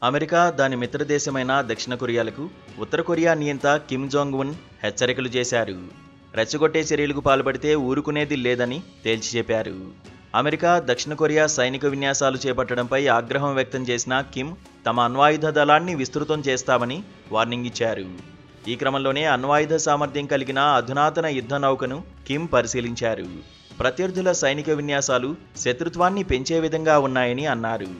America దాని మిత్రదేశమైన దక్షిణ కొరియాలకు ఉత్తర Korea నియంత కిమ్ జాంగ్ ఉన్ హెచ్చరికలు చేశారు. రెచ్చగొట్టే చర్యలకు పాల్పడితే ఊరుకునేది లేదని తేల్చి చెప్పారు. అమెరికా దక్షిణ కొరియా సైనిక విన్యాసాలు చేపట్టడంపై ఆగ్రహం వ్యక్తం చేసిన కిమ్ తమ అణ్వాయుధ దళాన్ని విస్తృతం చేస్తామని వార్నింగ్ ఇచ్చారు. ఈ క్రమంలోనే అణ్వాయుధ సామర్థ్యం కలిగిన అధునాతన యుద్ధ నౌకను కిమ్ పరిశీలించారు. ప్రత్యర్థుల సైనిక విన్యాసాలు శత్రుత్వాన్ని పెంచే విధంగా ఉన్నాయని అన్నారు.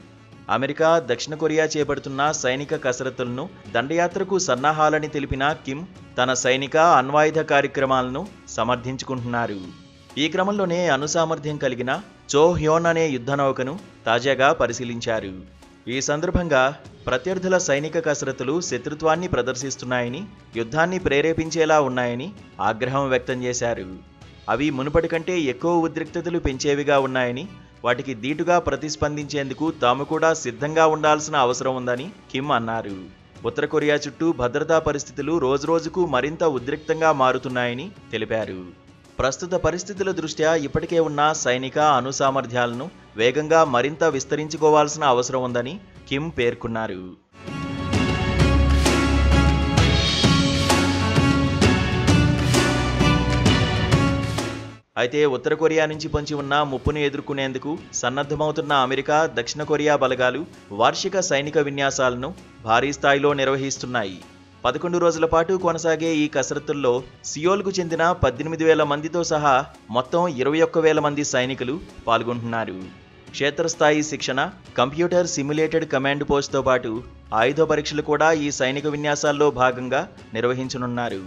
అమెరికా దక్షిణ కొరియా చేపడుతున్న సైనిక కసరత్తులను దండయాత్రకు సన్నాహాలని తెలిపిన కిమ్ తన సైనిక అణ్వాయుధ కార్యక్రమాలను సమర్థించుకుంటున్నారు. ఈ క్రమంలోనే అణుసామర్థ్యం కలిగిన చో హ్యోన్ అనే యుద్ధ నౌకను తాజాగా పరిశీలించారు. ఈ సందర్భంగా ప్రత్యర్థుల సైనిక కసరత్తులు శత్రుత్వాన్ని ప్రదర్శిస్తున్నాయని, యుద్ధాన్ని ప్రేరేపించేలా ఉన్నాయని ఆగ్రహం వ్యక్తం చేశారు. అవి మునుపటి కంటే ఎక్కువ ఉద్రిక్తతలు పెంచేవిగా ఉన్నాయని, వాటికి ధీటుగా ప్రతిస్పందించేందుకు తాము కూడా సిద్ధంగా ఉండాల్సిన అవసరం ఉందని కిమ్ అన్నారు. ఉత్తర కొరియా చుట్టూ భద్రతా పరిస్థితులు రోజురోజుకు మరింత ఉద్రిక్తంగా మారుతున్నాయని తెలిపారు. ప్రస్తుత పరిస్థితుల దృష్ట్యా ఇప్పటికే ఉన్న సైనిక అణు సామర్థ్యాలను వేగంగా మరింత విస్తరించుకోవాల్సిన అవసరం ఉందని కిమ్ పేర్కొన్నారు. అయితే ఉత్తర కొరియా నుంచి పొంచి ఉన్న ముప్పును ఎదుర్కొనేందుకు సన్నద్ధమవుతున్న అమెరికా దక్షిణ కొరియా బలగాలు వార్షిక సైనిక విన్యాసాలను భారీ స్థాయిలో నిర్వహిస్తున్నాయి. 11 రోజుల పాటు కొనసాగే ఈ కసరత్తుల్లో సియోల్కు చెందిన 18,000 మందితో సహా మొత్తం 21,000 మంది సైనికులు పాల్గొంటున్నారు. క్షేత్రస్థాయి శిక్షణ, కంప్యూటర్ సిమ్యులేటెడ్ కమాండ్ పోస్ట్తో పాటు ఆయుధ పరీక్షలు కూడా ఈ సైనిక విన్యాసాల్లో భాగంగా నిర్వహించనున్నారు.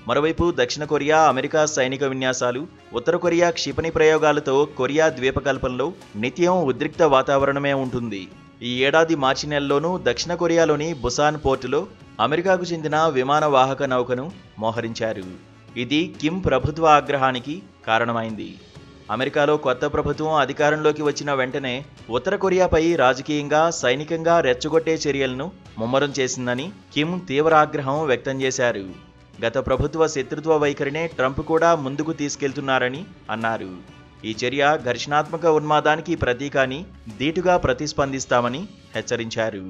మరోవైపు దక్షిణ కొరియా, అమెరికా సైనిక విన్యాసాలు, ఉత్తర కొరియా క్షిపణి ప్రయోగాలతో కొరియా ద్వీపకల్పంలో నిత్యం ఉద్రిక్త వాతావరణమే ఉంటుంది. ఈ ఏడాది మార్చి నెలలోనూ దక్షిణ కొరియాలోని బుసాన్ పోర్టులో అమెరికాకు చెందిన విమాన వాహక నౌకను మోహరించారు. ఇది కిమ్ ప్రభుత్వ ఆగ్రహానికి కారణమైంది. అమెరికాలో కొత్త ప్రభుత్వం అధికారంలోకి వచ్చిన వెంటనే ఉత్తర కొరియాపై రాజకీయంగా, సైనికంగా రెచ్చగొట్టే చర్యలను ముమ్మరం చేసిందని కిమ్ తీవ్ర ఆగ్రహం వ్యక్తం చేశారు. గత ప్రభుత్వ శత్రుత్వ వైఖరినే ట్రంప్ కూడా ముందుకు తీసుకెళ్తున్నారని అన్నారు. ఈ చర్య ఘర్షణాత్మక ఉన్మాదానికి ప్రతీక అని ధీటుగా ప్రతిస్పందిస్తామని హెచ్చరించారు.